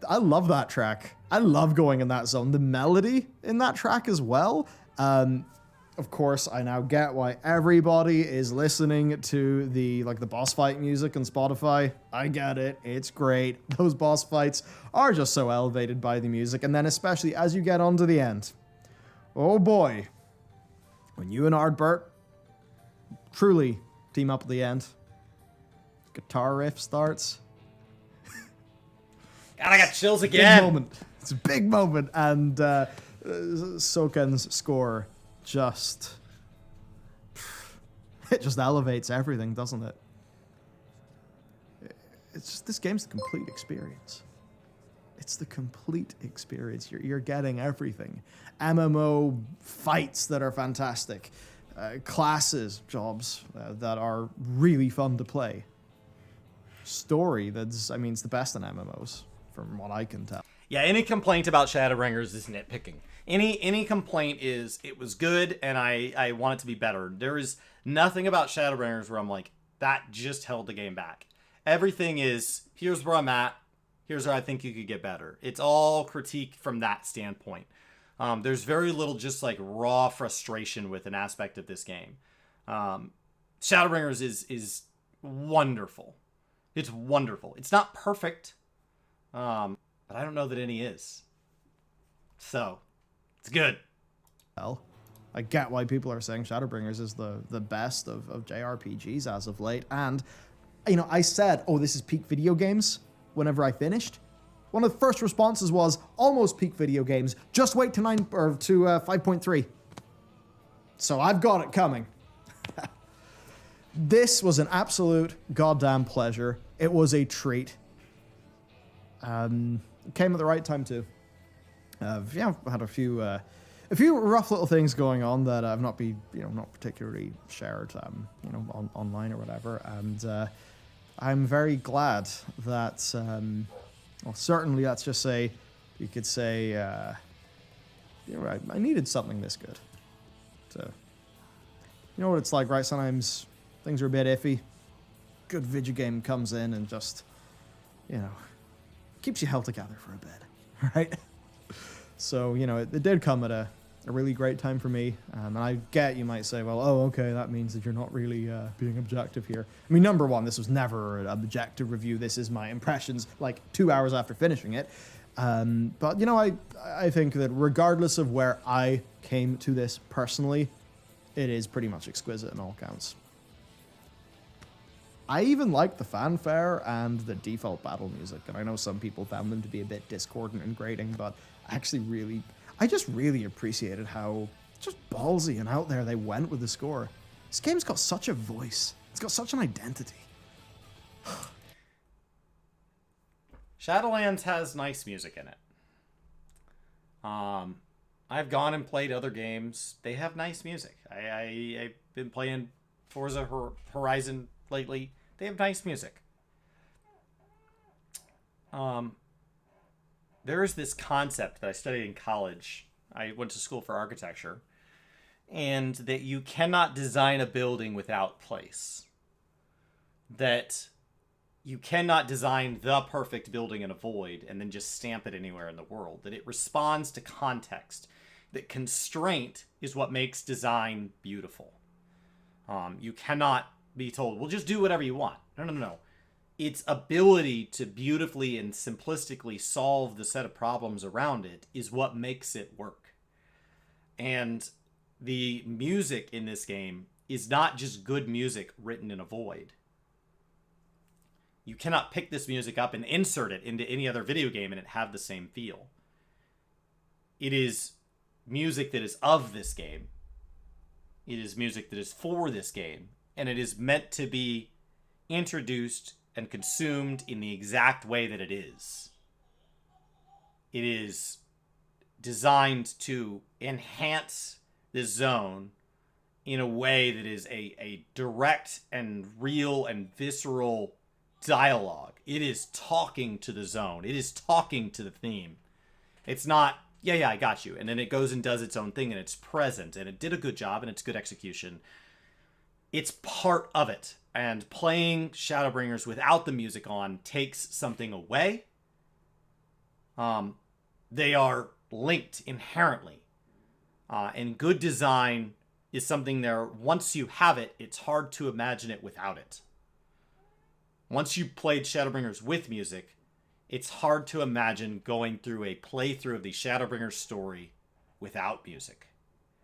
I love that track. I love going in that zone. The melody in that track as well. Of course, I now get why everybody is listening to the boss fight music on Spotify. I get it. It's great. Those boss fights are just so elevated by the music. And then especially as you get onto the end. Oh boy. When you and Ardbert truly team up at the end. Guitar riff starts. God, I got chills again. Big moment. It's a big moment. And Soken's score just elevates everything, doesn't it? It's just, this game's the complete experience. It's the complete experience. You're getting everything. MMO fights that are fantastic. Classes, jobs that are really fun to play. Story that's, it's the best in MMOs, from what I can tell. Yeah, any complaint about Shadowbringers is nitpicking. Any complaint is, it was good and I want it to be better. There is nothing about Shadowbringers where I'm like, that just held the game back. Everything is, here's where I'm at, here's where I think you could get better. It's all critique from that standpoint. There's very little just like raw frustration with an aspect of this game. Shadowbringers is wonderful. It's wonderful. It's not perfect, but I don't know that any is. So, it's good. Well, I get why people are saying Shadowbringers is the best of JRPGs as of late. And, I said, oh, this is peak video games whenever I finished. One of the first responses was, almost peak video games. Just wait to 5.3. So I've got it coming. This was an absolute goddamn pleasure. It was a treat. It came at the right time too. I've had a few rough little things going on that I've not particularly shared, online or whatever. And I'm very glad that, certainly let's just say, you could say, I needed something this good. So, you know what it's like, right? Sometimes things are a bit iffy. Good video game comes in and just, keeps you held together for a bit, right? So, it did come at a really great time for me. And I get, you might say, well, oh, okay, that means that you're not really being objective here. Number one, this was never an objective review. This is my impressions, 2 hours after finishing it. But, I think that regardless of where I came to this personally, it is pretty much exquisite in all counts. I even like the fanfare and the default battle music, and I know some people found them to be a bit discordant and grating, but I just really appreciated how just ballsy and out there they went with the score. This game's got such a voice. It's got such an identity. Shadowlands has nice music in it. I've gone and played other games. They have nice music. I've been playing Forza Horizon lately. They have nice music. There is this concept that I studied in college. I went to school for architecture. And that you cannot design a building without place. That you cannot design the perfect building in a void and then just stamp it anywhere in the world. That it responds to context. That constraint is what makes design beautiful. You cannot be told, well, just do whatever you want. No. Its ability to beautifully and simplistically solve the set of problems around it is what makes it work. And the music in this game is not just good music written in a void. You cannot pick this music up and insert it into any other video game and it have the same feel. It is music that is of this game. It is music that is for this game. And it is meant to be introduced and consumed in the exact way that it is. It is designed to enhance this zone in a way that is a direct and real and visceral dialogue. It is talking to the zone. It is talking to the theme. It's not, yeah, I got you. And then it goes and does its own thing and it's present and it did a good job and it's good execution. It's part of it. And playing Shadowbringers without the music on takes something away. They are linked inherently. And good design is something there, once you have it, it's hard to imagine it without it. Once you played Shadowbringers with music, it's hard to imagine going through a playthrough of the Shadowbringers story without music.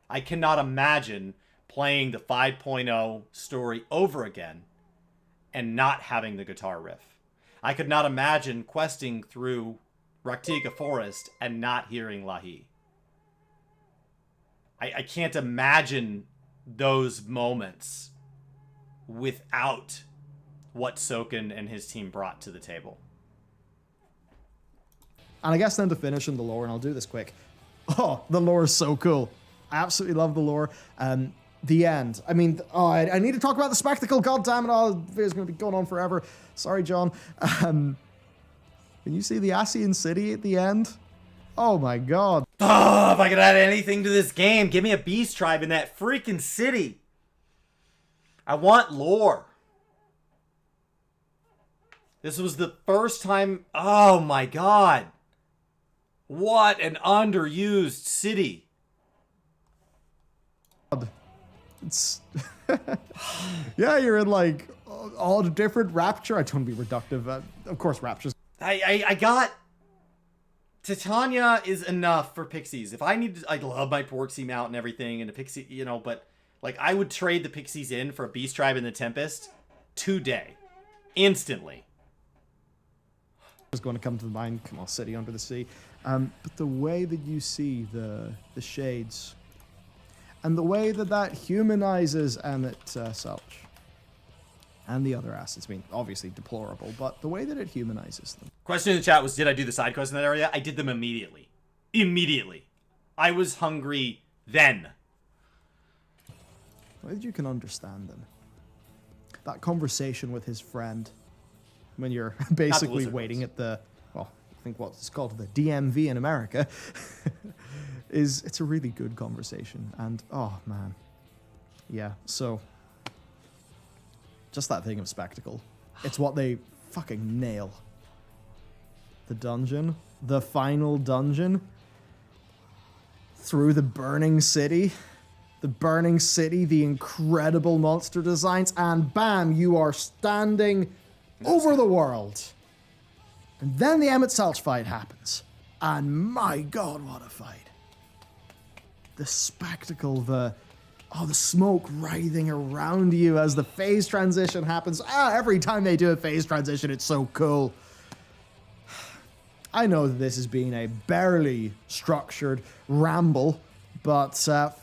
I cannot imagine playing the 5.0 story over again and not having the guitar riff. I could not imagine questing through Raktika Forest and not hearing Lahi. I can't imagine those moments without what Soken and his team brought to the table. And I guess then to finish in the lore, and I'll do this quick. Oh, the lore is so cool. I absolutely love the lore. The end. I mean, I need to talk about the spectacle. God damn it, the video's going to be going on forever. Sorry, John. When you see the Asian city at the end, oh my god. Oh, if I could add anything to this game, give me a beast tribe in that freaking city. I want lore. This was the first time. Oh my god. What an underused city. It's yeah, you're in like all the different Rapture. I don't want to be reductive. Of course, Rapture's. I got Titania is enough for Pixies. If I need to, I love my Porksy mount and everything, and the Pixie, you know, but like I would trade the Pixies in for a Beast Tribe in the Tempest today, instantly. Is going to come to the mind. Come on, City Under the Sea. But the way that you see the shades, and the way that humanizes Emmett Selch and the other assets. I mean, obviously deplorable, but the way that it humanizes them. Question in the chat was, did I do the side quests in that area? I did them immediately. Immediately. I was hungry then. The way that you can understand them. That conversation with his friend when you're basically waiting at the, well, I think what's called the DMV in America, it's a really good conversation. And, oh, man. Yeah, so just that thing of spectacle. It's what they fucking nail. The dungeon, the final dungeon, through the burning city, the incredible monster designs, and bam, you are standing over the world. And then the Emmett Selch fight happens. And my god, what a fight. The spectacle, the smoke writhing around you as the phase transition happens. Every time they do a phase transition, it's so cool. I know that this has been a barely structured ramble, but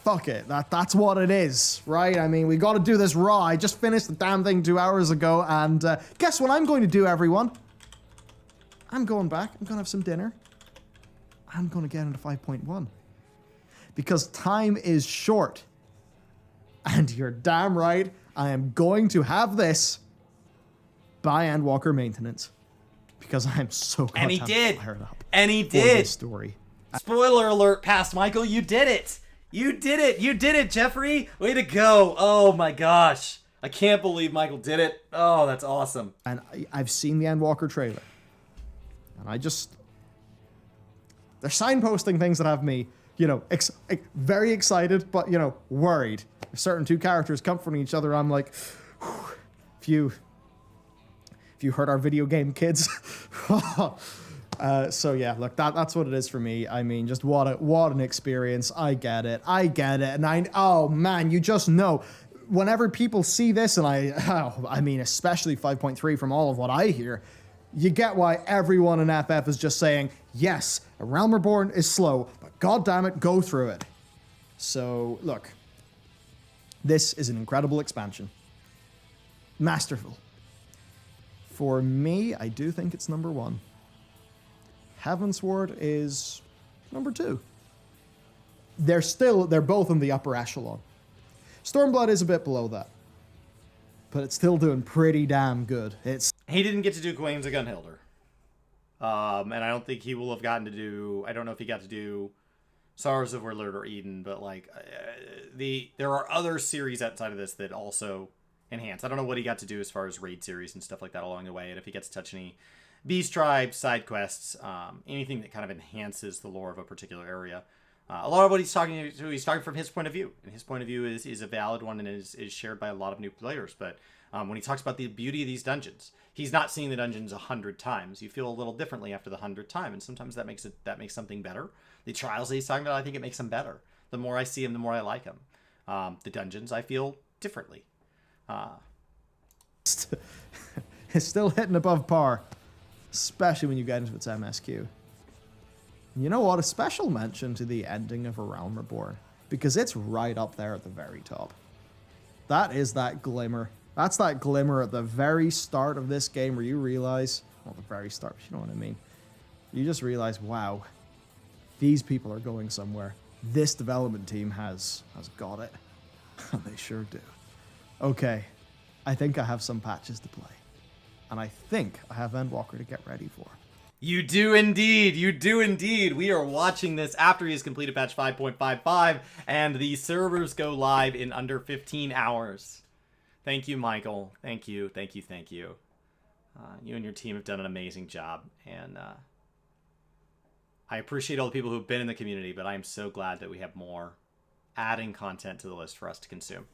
fuck it. That's what it is, right? I mean, we got to do this raw. I just finished the damn thing 2 hours ago, and guess what I'm going to do, everyone? I'm going back. I'm going to have some dinner. I'm going to get into 5.1. Because time is short. And you're damn right, I am going to have this by Endwalker Maintenance. Because I'm so goddamn fired up. And he for did. This story. Spoiler alert, past Michael, you did it. You did it, Jeffrey. Way to go. Oh my gosh. I can't believe Michael did it. Oh, that's awesome. And I've seen the Endwalker trailer. And they're signposting things that have me, very excited, but, worried. Certain two characters comforting each other. I'm like, if you heard our video game kids. So yeah, look, that's what it is for me. I mean, just what an experience. I get it. And oh man, you just know, whenever people see this, and I mean, especially 5.3 from all of what I hear, you get why everyone in FF is just saying, yes, A Realm Reborn is slow, but god damn it, go through it. So look, this is an incredible expansion. Masterful. For me, I do think it's number 1. Heavensward is number 2. They're both in the upper echelon. Stormblood is a bit below that, but it's still doing pretty damn good. He didn't get to do Gawain's a Gunhilder. And I don't think he will have gotten to do... I don't know if he got to do Sorrows of Warlord or Eden, but there are other series outside of this that also enhance. I don't know what he got to do as far as raid series and stuff like that along the way, and if he gets to touch any Beast Tribes, side quests, anything that kind of enhances the lore of a particular area. A lot of what he's talking from his point of view, and his point of view is a valid one and is shared by a lot of new players. But when he talks about the beauty of these dungeons, he's not seeing the dungeons 100 times. You feel a little differently after the 100th time, and sometimes that makes something better. The trials that he's talking about, I think it makes them better. The more I see him, the more I like him. The dungeons, I feel differently. It's still hitting above par, especially when you get into its MSQ. You know what? A special mention to the ending of A Realm Reborn, because it's right up there at the very top. That is that glimmer. That's that glimmer at the very start of this game where you realize, well, the very start, you know what I mean? You just realize, wow, these people are going somewhere. This development team has got it. And they sure do. Okay, I think I have some patches to play. And I think I have Endwalker to get ready for. You do indeed. You do indeed. We are watching this after he has completed patch 5.55, and the servers go live in under 15 hours. Thank you, Michael. Thank you. Thank you. Thank you. You and your team have done an amazing job, and I appreciate all the people who've been in the community, but I am so glad that we have more adding content to the list for us to consume.